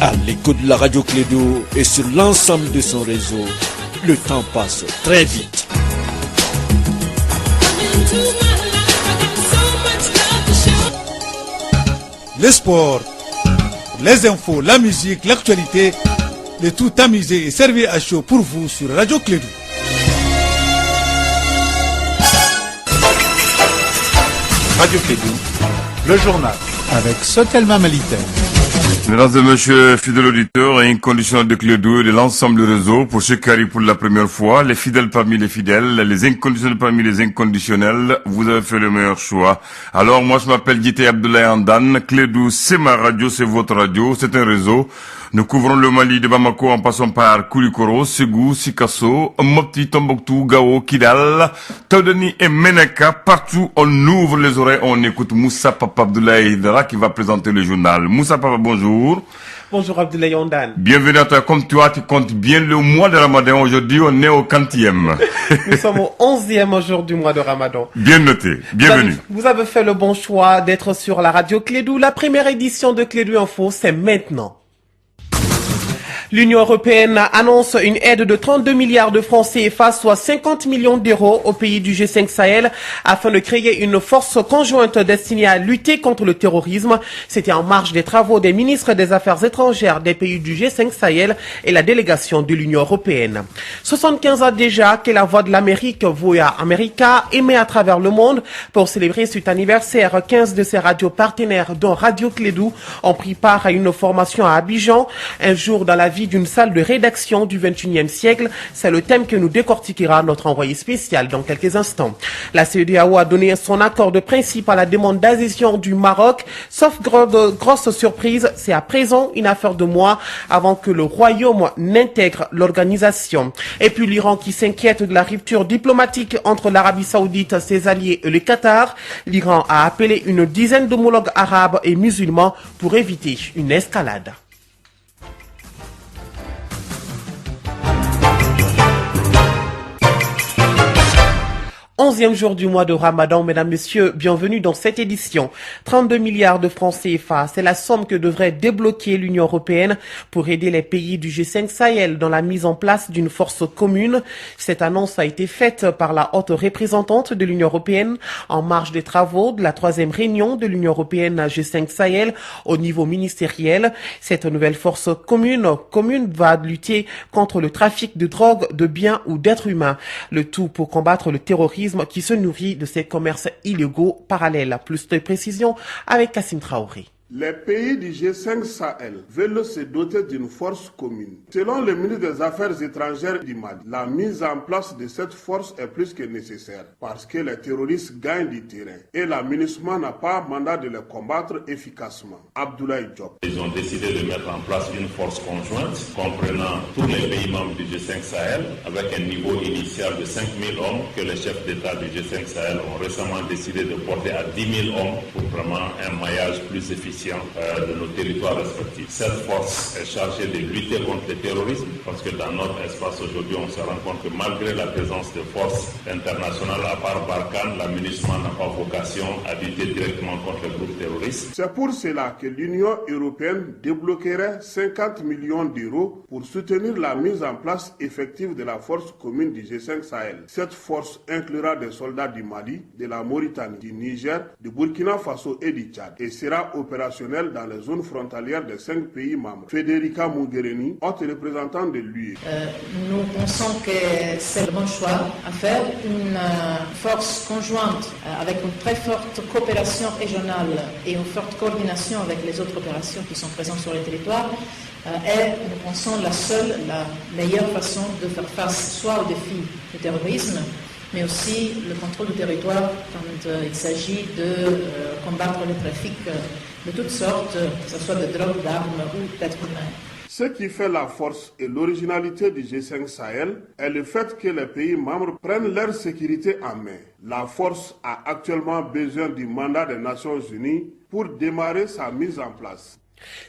À l'écoute de la radio Clédou et sur l'ensemble de son réseau, le temps passe très vite. Les sports, les infos, la musique, l'actualité, le tout tamisé et servi à chaud pour vous sur Radio Clédou. Radio Clédou, le journal avec Sotelma Malitaire. Mesdames et messieurs, fidèles auditeurs et inconditionnels de Clédou et de l'ensemble du réseau, pour ceux qui arrivent pour la première fois, les fidèles parmi les fidèles, les inconditionnels parmi les inconditionnels, vous avez fait le meilleur choix. Alors moi je m'appelle Djité Abdoulaye Andan, Clédou c'est ma radio, c'est votre radio, c'est un réseau. Nous couvrons le Mali de Bamako en passant par Koulikoro, Ségou, Sikasso, Mopti, Tombouctou, Gao, Kidal, Taudani et Menaka. Partout on ouvre les oreilles, on écoute Moussa Papa Abdoulaye Hidara qui va présenter le journal. Moussa Papa, bonjour. Bonjour Abdoulaye Ondan. Bienvenue à toi. Comme toi, tu comptes bien le mois de Ramadan. Aujourd'hui, on est au 40e. Nous sommes au 11e jour du mois de Ramadan. Bien noté. Bienvenue. Vous avez fait le bon choix d'être sur la radio Clédou. La première édition de Clédou Info, c'est maintenant. L'Union européenne annonce une aide de 32 milliards de francs CFA, soit 50 millions d'euros aux pays du G5 Sahel, afin de créer une force conjointe destinée à lutter contre le terrorisme. C'était en marge des travaux des ministres des Affaires étrangères des pays du G5 Sahel et la délégation de l'Union européenne. 75 ans déjà que la voix de l'Amérique, Voya America, émet à travers le monde. Pour célébrer cet anniversaire, 15 de ses radios partenaires, dont Radio Clédou, ont pris part à une formation à Abidjan, un jour dans la vie d'une salle de rédaction du 21e siècle. C'est le thème que nous décortiquera notre envoyé spécial dans quelques instants. La CEDEAO a donné son accord de principe à la demande d'adhésion du Maroc, sauf grosse surprise, c'est à présent une affaire de mois avant que le Royaume n'intègre l'organisation. Et puis l'Iran qui s'inquiète de la rupture diplomatique entre l'Arabie Saoudite, ses alliés et le Qatar. L'Iran a appelé une dizaine d'homologues arabes et musulmans pour éviter une escalade. 11e jour du mois de Ramadan, mesdames, messieurs, bienvenue dans cette édition. 32 milliards de francs CFA, c'est la somme que devrait débloquer l'Union européenne pour aider les pays du G5 Sahel dans la mise en place d'une force commune. Cette annonce a été faite par la haute représentante de l'Union européenne en marge des travaux de la 3e réunion de l'Union européenne G5 Sahel au niveau ministériel. Cette nouvelle force commune va lutter contre le trafic de drogue, de biens ou d'êtres humains. Le tout pour combattre le terrorisme qui se nourrit de ces commerces illégaux parallèles. Plus de précision avec Kassim Traoré. Les pays du G5 Sahel veulent se doter d'une force commune. Selon le ministre des Affaires étrangères du Mali, la mise en place de cette force est plus que nécessaire parce que les terroristes gagnent du terrain et la MINUSMA n'a pas mandat de les combattre efficacement. Abdoulaye Diop. Ils ont décidé de mettre en place une force conjointe comprenant tous les pays membres du G5 Sahel avec un niveau initial de 5 000 hommes que les chefs d'État du G5 Sahel ont récemment décidé de porter à 10 000 hommes pour vraiment un maillage plus efficient de nos territoires respectifs. Cette force est chargée de lutter contre le terrorisme parce que dans notre espace aujourd'hui, on se rend compte que malgré la présence de forces internationales à part Barkhane, la MINUSMA n'a pas vocation à lutter directement contre les groupes terroristes. C'est pour cela que l'Union européenne débloquerait 50 millions d'euros pour soutenir la mise en place effective de la force commune du G5 Sahel. Cette force inclura des soldats du Mali, de la Mauritanie, du Niger, du Burkina Faso et du Tchad et sera opérationnelle dans les zones frontalières des 5 pays membres. Federica Mogherini, haute représentante de l'UE. Nous pensons que c'est le bon choix à faire. Une force conjointe avec une très forte coopération régionale et une forte coordination avec les autres opérations qui sont présentes sur le territoire est, nous pensons, la meilleure façon de faire face soit au défi du terrorisme, mais aussi le contrôle du territoire quand il s'agit de combattre le trafic de toutes sortes, que ce soit de drogue, d'armes ou d'êtres humains. Ce qui fait la force et l'originalité du G5 Sahel est le fait que les pays membres prennent leur sécurité en main. La force a actuellement besoin du mandat des Nations Unies pour démarrer sa mise en place.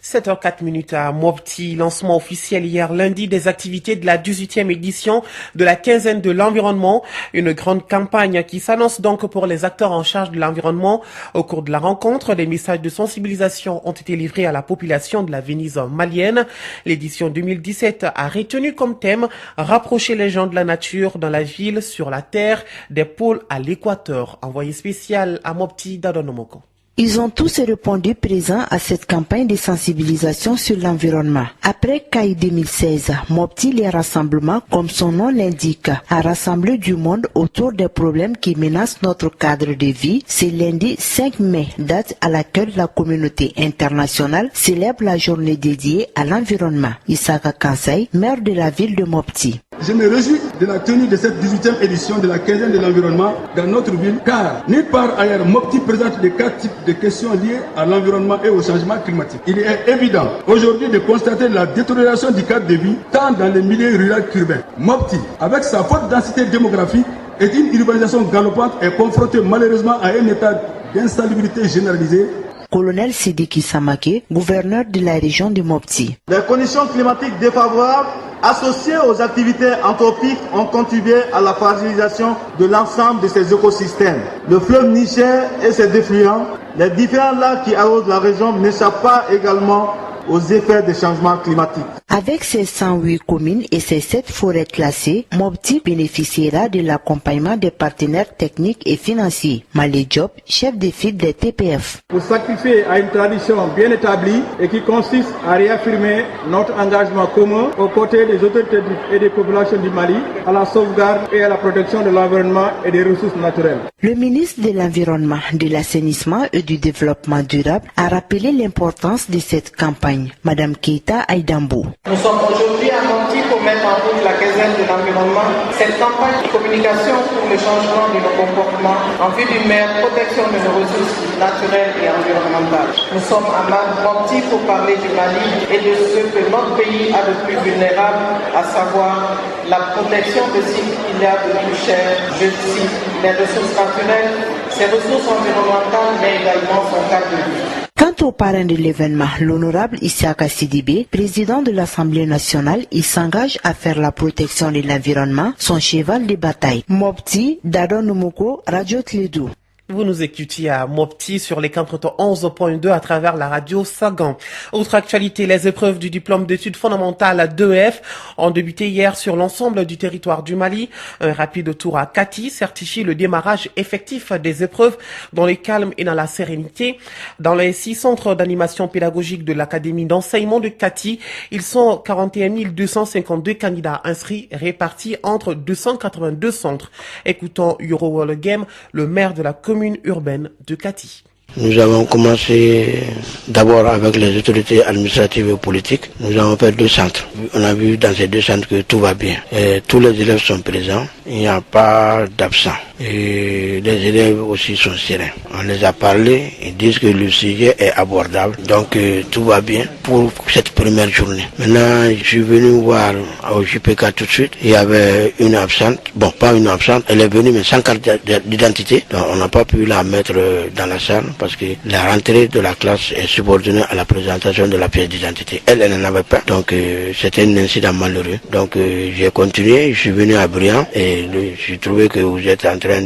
7h04 à Mopti, lancement officiel hier lundi des activités de la 18e édition de la quinzaine de l'environnement. Une grande campagne qui s'annonce donc pour les acteurs en charge de l'environnement. Au cours de la rencontre, des messages de sensibilisation ont été livrés à la population de la Venise malienne. L'édition 2017 a retenu comme thème « Rapprocher les gens de la nature dans la ville, sur la terre, des pôles à l'équateur ». Envoyé spécial à Mopti, Dadonomoko. Ils ont tous répondu présents à cette campagne de sensibilisation sur l'environnement. Après CAI 2016, Mopti, les rassemblements, comme son nom l'indique, a rassemblé du monde autour des problèmes qui menacent notre cadre de vie. C'est lundi 5 mai, date à laquelle la communauté internationale célèbre la journée dédiée à l'environnement. Isaka Kansai, maire de la ville de Mopti. Je me réjouis de la tenue de cette 18e édition de la quinzaine de l'environnement dans notre ville, car nulle part ailleurs Mopti présente les 4 types de questions liées à l'environnement et au changement climatique. Il est évident aujourd'hui de constater la détérioration du cadre de vie tant dans les milieux ruraux qu'urbains. Mopti, avec sa forte densité démographique et une urbanisation galopante, est confronté malheureusement à un état d'insalubrité généralisée. Colonel Sidiki Samake, gouverneur de la région de Mopti. Les conditions climatiques défavorables associées aux activités anthropiques ont contribué à la fragilisation de l'ensemble de ces écosystèmes. Le fleuve Niger et ses défluents, les différents lacs qui arrosent la région n'échappent pas également aux effets des changements climatiques. Avec ses 108 communes et ses 7 forêts classées, Mopti bénéficiera de l'accompagnement des partenaires techniques et financiers. Malé Diop, chef de file des TPF. Pour sacrifier à une tradition bien établie et qui consiste à réaffirmer notre engagement commun aux côtés des autorités et des populations du Mali à la sauvegarde et à la protection de l'environnement et des ressources naturelles. Le ministre de l'Environnement, de l'Assainissement et du Développement durable a rappelé l'importance de cette campagne. Madame Keita Aïdambo. Nous sommes aujourd'hui à Mopti pour mettre en route la quinzaine de l'environnement. Cette campagne de communication pour le changement de nos comportements en vue d'une meilleure protection de nos ressources naturelles et environnementales. Nous sommes à Mopti pour parler du Mali et de ce que notre pays a de plus vulnérable, à savoir la protection de ce qu'il y a de plus cher, je cite, les ressources naturelles, ses ressources environnementales, mais également son cadre de vie. Quant au parrain de l'événement, l'honorable Issaka Sidibé, président de l'Assemblée nationale, il s'engage à faire la protection de l'environnement son cheval de bataille. Mopti, Dadon Numoko, Radio Tlédou. Vous nous écoutiez à Mopti sur les 91.2 à travers la radio Sagan. Autre actualité, les épreuves du diplôme d'études fondamentales 2F ont débuté hier sur l'ensemble du territoire du Mali. Un rapide tour à Kati certifie le démarrage effectif des épreuves dans le calme et dans la sérénité. Dans les 6 centres d'animation pédagogique de l'Académie d'enseignement de Kati, ils sont 41 252 candidats inscrits répartis entre 282 centres. Écoutons Yoro Wollegem, le maire de la commune urbaine de Kati. Nous avons commencé d'abord avec les autorités administratives et politiques. Nous avons fait 2 centres. On a vu dans ces 2 centres que tout va bien. Et tous les élèves sont présents. Il n'y a pas d'absents. Et les élèves aussi sont sereins. On les a parlé. Ils disent que le sujet est abordable. Donc tout va bien pour cette première journée. Maintenant, je suis venu voir au JPK tout de suite. Il y avait une absente. Bon, pas une absente. Elle est venue mais sans carte d'identité. Donc on n'a pas pu la mettre dans la salle. Parce que la rentrée de la classe est subordonnée à la présentation de la pièce d'identité. Elle n'en avait pas. Donc c'était un incident malheureux. Donc j'ai continué, je suis venu à Briand et j'ai trouvé que vous êtes en train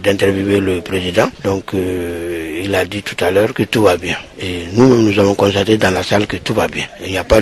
d'interviewer le président. Donc il a dit tout à l'heure que tout va bien. Et nous avons constaté dans la salle que tout va bien. Il n'y a pas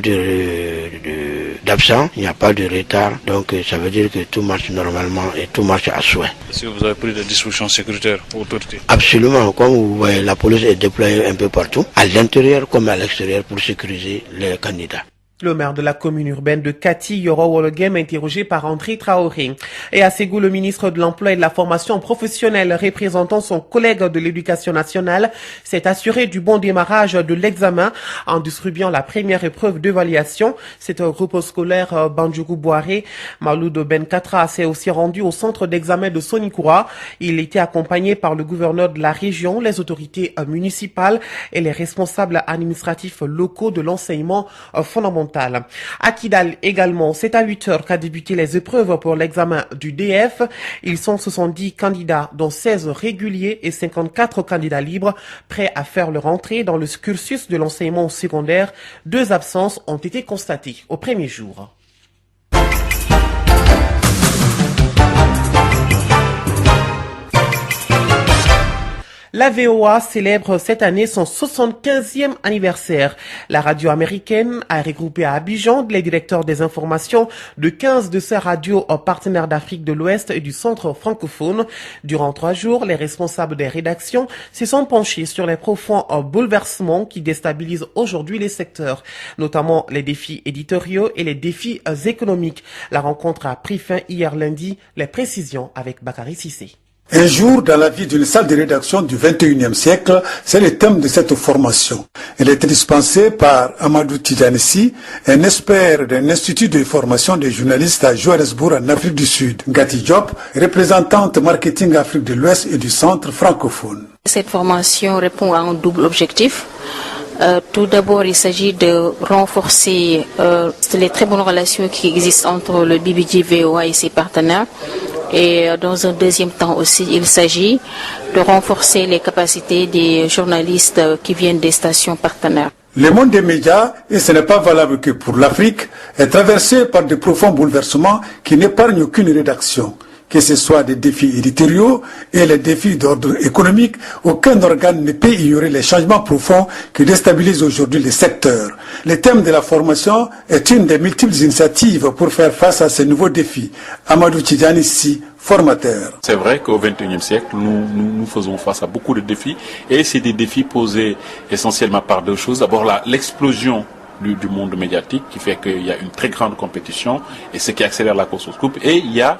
d'absent, il n'y a pas de retard. Donc ça veut dire que tout marche normalement et tout marche à souhait. Est-ce que vous avez pris des dispositions sécuritaires pour autorité? Absolument. Comme vous voyez, la police est déployée un peu partout, à l'intérieur comme à l'extérieur, pour sécuriser les candidats. Le maire de la commune urbaine de Kati, Yoro Wollegem, interrogé par André Traoré. Et à Ségou, le ministre de l'Emploi et de la Formation professionnelle, représentant son collègue de l'Éducation nationale, s'est assuré du bon démarrage de l'examen en distribuant la première épreuve d'évaluation. C'est un groupe scolaire Bandjougou-Boiré. Maloud Benkatra s'est aussi rendu au centre d'examen de Sonikoura. Il était accompagné par le gouverneur de la région, les autorités municipales et les responsables administratifs locaux de l'enseignement fondamental frontale. À Kidal également, c'est à 8h qu'a débuté les épreuves pour l'examen du DF. Ils sont 70 candidats, dont 16 réguliers et 54 candidats libres, prêts à faire leur entrée dans le cursus de l'enseignement secondaire. 2 absences ont été constatées au premier jour. La VOA célèbre cette année son 75e anniversaire. La radio américaine a regroupé à Abidjan les directeurs des informations de 15 de ses radios partenaires d'Afrique de l'Ouest et du centre francophone. Durant 3 jours, les responsables des rédactions se sont penchés sur les profonds bouleversements qui déstabilisent aujourd'hui les secteurs, notamment les défis éditoriaux et les défis économiques. La rencontre a pris fin hier lundi. Les précisions avec Bakary Cissé. Un jour dans la vie d'une salle de rédaction du 21e siècle, c'est le thème de cette formation. Elle est dispensée par Amadou Tidjanissi, un expert d'un institut de formation des journalistes à Johannesburg en Afrique du Sud. Ngati Diop, représentante marketing Afrique de l'Ouest et du centre francophone. Cette formation répond à un double objectif. Tout d'abord, il s'agit de renforcer les très bonnes relations qui existent entre le BBG VOA et ses partenaires. Et dans un deuxième temps aussi, il s'agit de renforcer les capacités des journalistes qui viennent des stations partenaires. Le monde des médias, et ce n'est pas valable que pour l'Afrique, est traversé par de profonds bouleversements qui n'épargnent aucune rédaction. Que ce soit des défis éditoriaux et les défis d'ordre économique, aucun organe ne peut ignorer les changements profonds qui déstabilisent aujourd'hui les secteurs. Le thème de la formation est une des multiples initiatives pour faire face à ces nouveaux défis. Amadou Tidjanissi, formateur. C'est vrai qu'au XXIe siècle, nous faisons face à beaucoup de défis et c'est des défis posés essentiellement par 2 choses. D'abord, l'explosion du monde médiatique qui fait qu'il y a une très grande compétition et ce qui accélère la course au scoop. Et il y a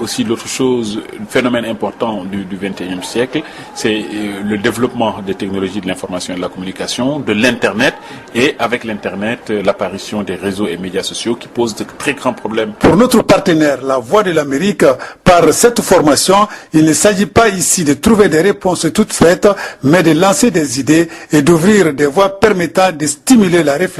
aussi l'autre chose, un phénomène important du XXIe siècle, c'est le développement des technologies de l'information et de la communication, de l'Internet et avec l'Internet, l'apparition des réseaux et médias sociaux qui posent de très grands problèmes. Pour notre partenaire, la Voix de l'Amérique, par cette formation, il ne s'agit pas ici de trouver des réponses toutes faites, mais de lancer des idées et d'ouvrir des voies permettant de stimuler la réflexion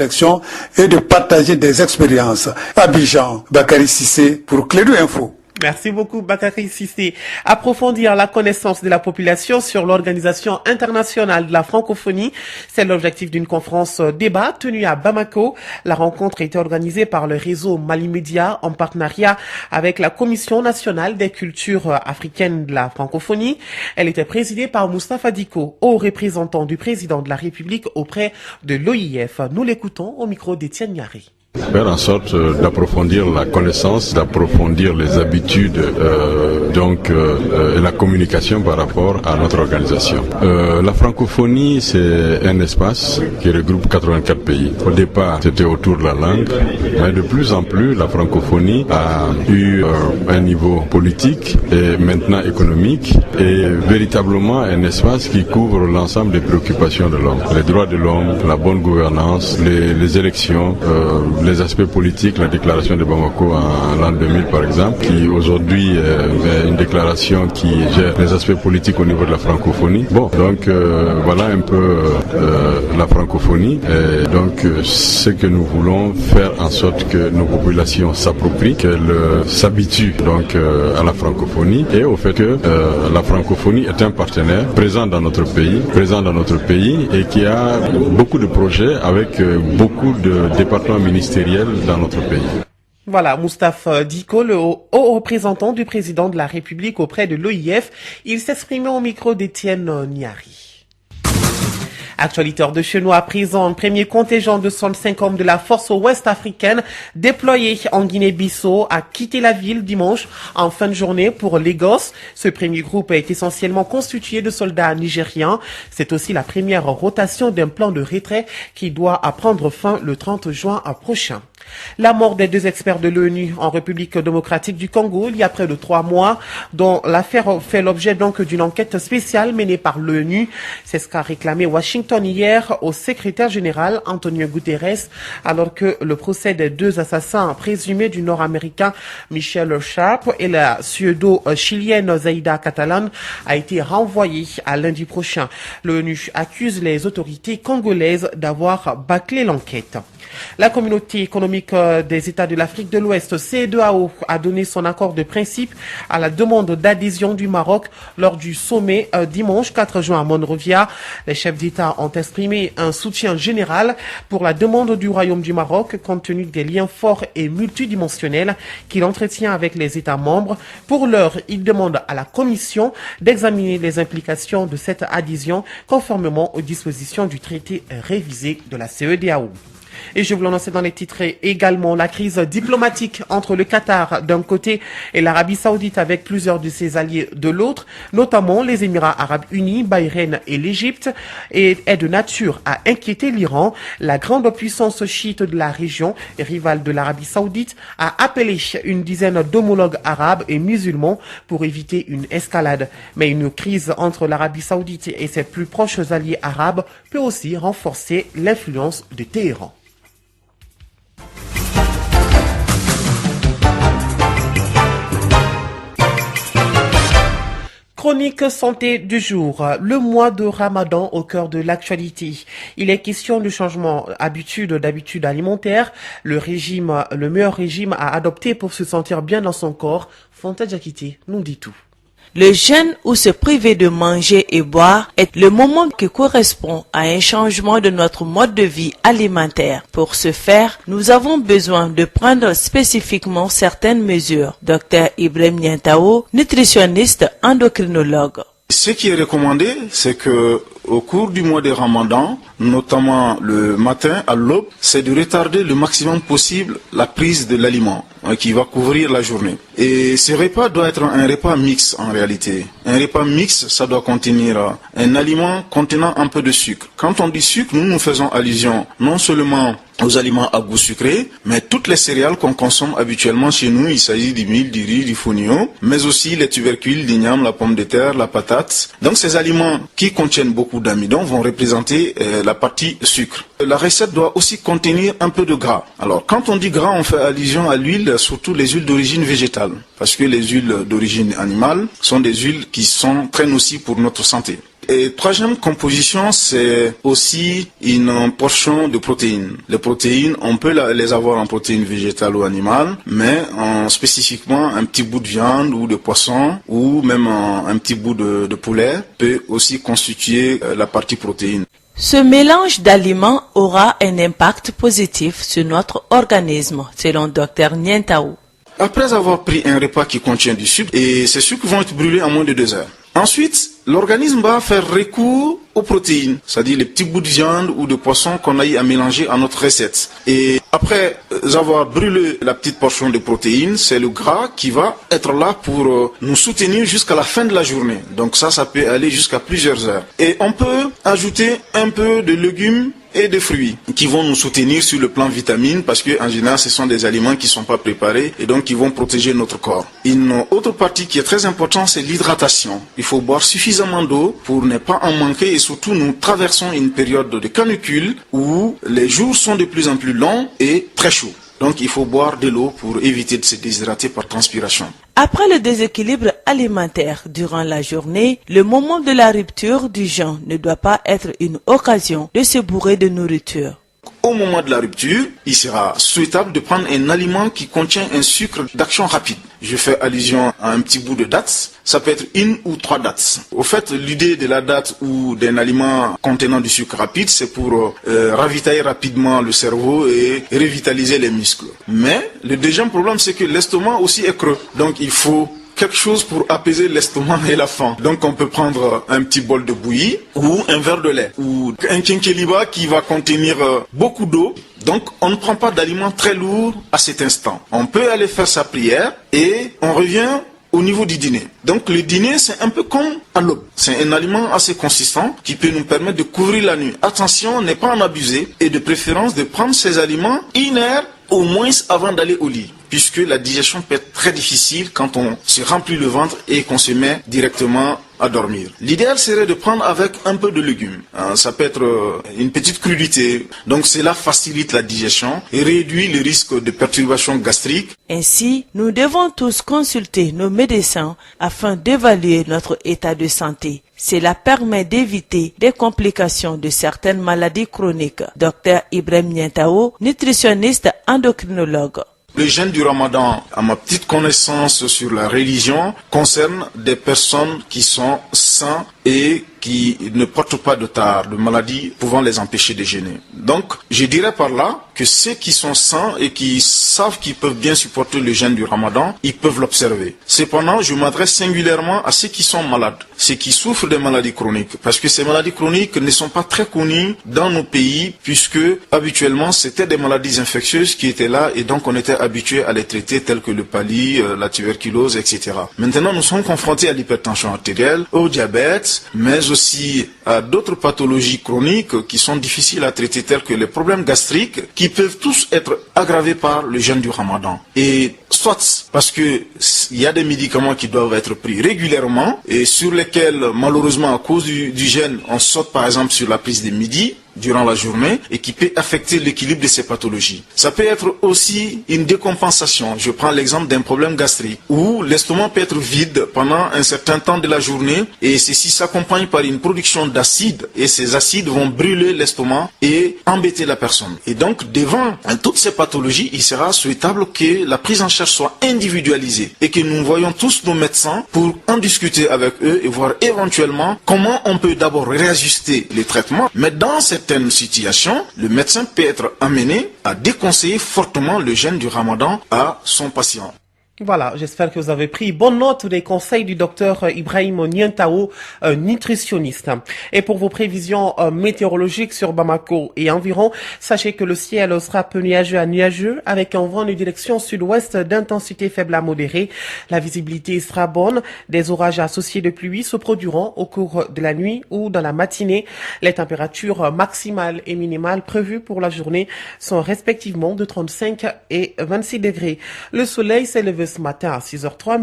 et de partager des expériences. Abidjan, Bakary Cissé pour Clédou Info. Merci beaucoup, Bakary Cissé. Approfondir la connaissance de la population sur l'Organisation internationale de la francophonie, c'est l'objectif d'une conférence débat tenue à Bamako. La rencontre a été organisée par le réseau Mali Média en partenariat avec la Commission nationale des cultures africaines de la francophonie. Elle était présidée par Moustapha Diko, haut représentant du président de la République auprès de l'OIF. Nous l'écoutons au micro d'Étienne Niaré. Faire en sorte d'approfondir la connaissance, d'approfondir les habitudes et la communication par rapport à notre organisation. La francophonie, c'est un espace qui regroupe 84 pays. Au départ, c'était autour de la langue, mais de plus en plus, la francophonie a eu un niveau politique et maintenant économique et véritablement un espace qui couvre l'ensemble des préoccupations de l'homme. Les droits de l'homme, la bonne gouvernance, les élections, les aspects politiques, la déclaration de Bamako en l'an 2000 par exemple, qui aujourd'hui est une déclaration qui gère les aspects politiques au niveau de la francophonie. Bon, donc voilà un peu la francophonie. Et donc ce que nous voulons faire en sorte que nos populations s'approprient, qu'elles s'habituent donc à la francophonie et au fait que la francophonie est un partenaire présent dans notre pays et qui a beaucoup de projets avec beaucoup de départements ministériels dans notre pays. Voilà, Moustapha Diko, le haut représentant du président de la République auprès de l'OIF. Il s'exprimait au micro d'Étienne Niari. Actualité hors de chez nous à présent, un premier contingent de 65 hommes de la force ouest africaine déployé en Guinée-Bissau a quitté la ville dimanche en fin de journée pour Lagos. Ce premier groupe est essentiellement constitué de soldats nigérians. C'est aussi la première rotation d'un plan de retrait qui doit prendre fin le 30 juin prochain. La mort des 2 experts de l'ONU en République démocratique du Congo il y a près de 3 mois, dont l'affaire fait l'objet donc d'une enquête spéciale menée par l'ONU. C'est ce qu'a réclamé Washington hier au secrétaire général Antonio Guterres, alors que le procès des 2 assassins présumés du Nord-Américain Michel Sharp et la suédo-chilienne Zaida Catalan a été renvoyé à lundi prochain. L'ONU accuse les autorités congolaises d'avoir bâclé l'enquête. La communauté économique des États de l'Afrique de l'Ouest, CEDEAO, a donné son accord de principe à la demande d'adhésion du Maroc lors du sommet dimanche 4 juin à Monrovia. Les chefs d'État ont exprimé un soutien général pour la demande du Royaume du Maroc compte tenu des liens forts et multidimensionnels qu'il entretient avec les États membres. Pour l'heure, ils demandent à la Commission d'examiner les implications de cette adhésion conformément aux dispositions du traité révisé de la CEDEAO. Et je vous l'annonçais dans les titres également, la crise diplomatique entre le Qatar d'un côté et l'Arabie Saoudite avec plusieurs de ses alliés de l'autre, notamment les Émirats Arabes Unis, Bahreïn et l'Égypte, est de nature à inquiéter l'Iran. La grande puissance chiite de la région, rivale de l'Arabie Saoudite, a appelé une dizaine d'homologues arabes et musulmans pour éviter une escalade. Mais une crise entre l'Arabie Saoudite et ses plus proches alliés arabes peut aussi renforcer l'influence de Téhéran. Chronique santé du jour. Le mois de Ramadan au cœur de l'actualité. Il est question du changement d'habitude alimentaire. Le meilleur régime à adopter pour se sentir bien dans son corps. Fontaine Jakiti nous dit tout. Le jeûne ou se priver de manger et boire est le moment qui correspond à un changement de notre mode de vie alimentaire. Pour ce faire, nous avons besoin de prendre spécifiquement certaines mesures. Dr Ibrahim Niantao, nutritionniste endocrinologue. Ce qui est recommandé, c'est que au cours du mois de Ramadan, notamment le matin à l'aube, c'est de retarder le maximum possible la prise de l'aliment qui va couvrir la journée. Et ce repas doit être un repas mixte en réalité. Un repas mixte, ça doit contenir un aliment contenant un peu de sucre. Quand on dit sucre, nous faisons allusion non seulement aux aliments à goût sucré, mais toutes les céréales qu'on consomme habituellement chez nous, il s'agit du mil, du riz, du fonio, mais aussi les tubercules, l'igname, la pomme de terre, la patate. Donc ces aliments qui contiennent beaucoup d'amidon vont représenter la partie sucre. La recette doit aussi contenir un peu de gras. Alors quand on dit gras, on fait allusion à l'huile, surtout les huiles d'origine végétale, parce que les huiles d'origine animale sont des huiles qui sont très nocives pour notre santé. Et troisième composition, c'est aussi une portion de protéines. Les protéines, on peut les avoir en protéines végétales ou animales, mais spécifiquement un petit bout de viande ou de poisson ou même un petit bout de poulet peut aussi constituer la partie protéine. Ce mélange d'aliments aura un impact positif sur notre organisme, selon Dr Niantao. Après avoir pris un repas qui contient du sucre, et ces sucres vont être brûlés en moins de 2 heures. Ensuite, l'organisme va faire recours aux protéines, c'est-à-dire les petits bouts de viande ou de poisson qu'on a eu à mélanger à notre recette. Et après avoir brûlé la petite portion de protéines, c'est le gras qui va être là pour nous soutenir jusqu'à la fin de la journée. Donc ça peut aller jusqu'à plusieurs heures. Et on peut ajouter un peu de légumes et de fruits qui vont nous soutenir sur le plan vitamine parce que en général ce sont des aliments qui ne sont pas préparés et donc qui vont protéger notre corps. Une autre partie qui est très importante, c'est l'hydratation. Il faut boire suffisamment d'eau pour ne pas en manquer et surtout nous traversons une période de canicule où les jours sont de plus en plus longs et très chauds. Donc il faut boire de l'eau pour éviter de se déshydrater par transpiration. Après le déséquilibre alimentaire durant la journée, le moment de la rupture du jeûne ne doit pas être une occasion de se bourrer de nourriture. Au moment de la rupture, il sera souhaitable de prendre un aliment qui contient un sucre d'action rapide. Je fais allusion à un petit bout de dattes. Ça peut être 1 ou 3 dattes. Au fait, l'idée de la date ou d'un aliment contenant du sucre rapide, c'est pour ravitailler rapidement le cerveau et revitaliser les muscles. Mais le deuxième problème, c'est que l'estomac aussi est creux. Donc il faut quelque chose pour apaiser l'estomac et la faim. Donc on peut prendre un petit bol de bouillie ou un verre de lait ou un quinqueliba qui va contenir beaucoup d'eau. Donc on ne prend pas d'aliments très lourds à cet instant. On peut aller faire sa prière et on revient au niveau du dîner. Donc le dîner, c'est un peu comme à l'aube. C'est un aliment assez consistant qui peut nous permettre de couvrir la nuit. Attention, ne pas en abuser et de préférence de prendre ces aliments 1 heure au moins avant d'aller au lit, puisque la digestion peut être très difficile quand on se remplit le ventre et qu'on se met directement à dormir. L'idéal serait de prendre avec un peu de légumes. Ça peut être une petite crudité. Donc cela facilite la digestion et réduit le risque de perturbations gastriques. Ainsi, nous devons tous consulter nos médecins afin d'évaluer notre état de santé. Cela permet d'éviter des complications de certaines maladies chroniques. Dr Ibrahim Nientao, nutritionniste endocrinologue. Le jeûne du Ramadan, à ma petite connaissance sur la religion, concerne des personnes qui sont saines et qui ne portent pas de tare, de maladies pouvant les empêcher de jeûner. Donc, je dirais par là que ceux qui sont sains et qui savent qu'ils peuvent bien supporter le jeûne du Ramadan, ils peuvent l'observer. Cependant, je m'adresse singulièrement à ceux qui sont malades, ceux qui souffrent des maladies chroniques, parce que ces maladies chroniques ne sont pas très connues dans nos pays, puisque habituellement c'était des maladies infectieuses qui étaient là et donc on était habitué à les traiter telles que le palu, la tuberculose, etc. Maintenant, nous sommes confrontés à l'hypertension artérielle, au diabète, mais aussi à d'autres pathologies chroniques qui sont difficiles à traiter, telles que les problèmes gastriques, qui peuvent tous être aggravés par le jeûne du Ramadan. Et soit parce que il y a des médicaments qui doivent être pris régulièrement et sur lesquels, malheureusement, à cause du jeûne, on saute par exemple sur la prise de midi durant la journée et qui peut affecter l'équilibre de ces pathologies. Ça peut être aussi une décompensation. Je prends l'exemple d'un problème gastrique où l'estomac peut être vide pendant un certain temps de la journée et ceci s'accompagne par une production d'acides et ces acides vont brûler l'estomac et embêter la personne. Et donc, devant toutes ces pathologies, il sera souhaitable que la prise en charge soit individualisée et que nous voyons tous nos médecins pour en discuter avec eux et voir éventuellement comment on peut d'abord réajuster les traitements. Mais dans certaines situations, le médecin peut être amené à déconseiller fortement le jeûne du Ramadan à son patient. Voilà, j'espère que vous avez pris bonne note des conseils du docteur Ibrahim Nientao, nutritionniste. Et pour vos prévisions météorologiques sur Bamako et environ, sachez que le ciel sera peu nuageux à nuageux avec un vent de direction sud-ouest d'intensité faible à modérée. La visibilité sera bonne. Des orages associés de pluie se produiront au cours de la nuit ou dans la matinée. Les températures maximales et minimales prévues pour la journée sont respectivement de 35 et 26 degrés. Le soleil s'est levé ce matin à 6h03.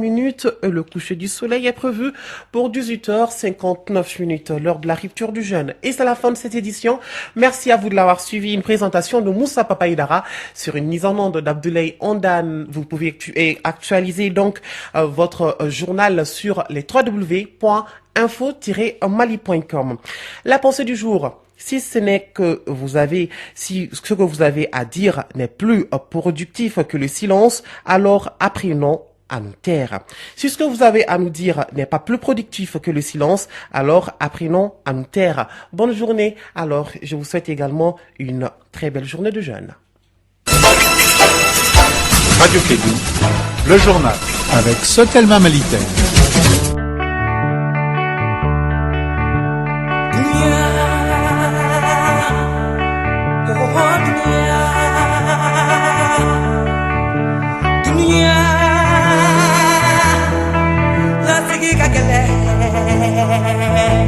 Le coucher du soleil est prévu pour 18h59, l'heure de la rupture du jeûne. Et c'est la fin de cette édition. Merci à vous de l'avoir suivi. Une présentation de Moussa Papaïdara sur une mise en onde d'Abdoulaye Ondan. Vous pouvez actualiser donc votre journal sur les www.info-mali.com. La pensée du jour. Si ce n'est que si ce que vous avez à dire n'est plus productif que le silence, alors apprenons à nous taire. Si ce que vous avez à nous dire n'est pas plus productif que le silence, alors apprenons à nous taire. Bonne journée. Alors, je vous souhaite également une très belle journée de jeûne. Radio Kédou, le journal avec Sotelma Malitaire.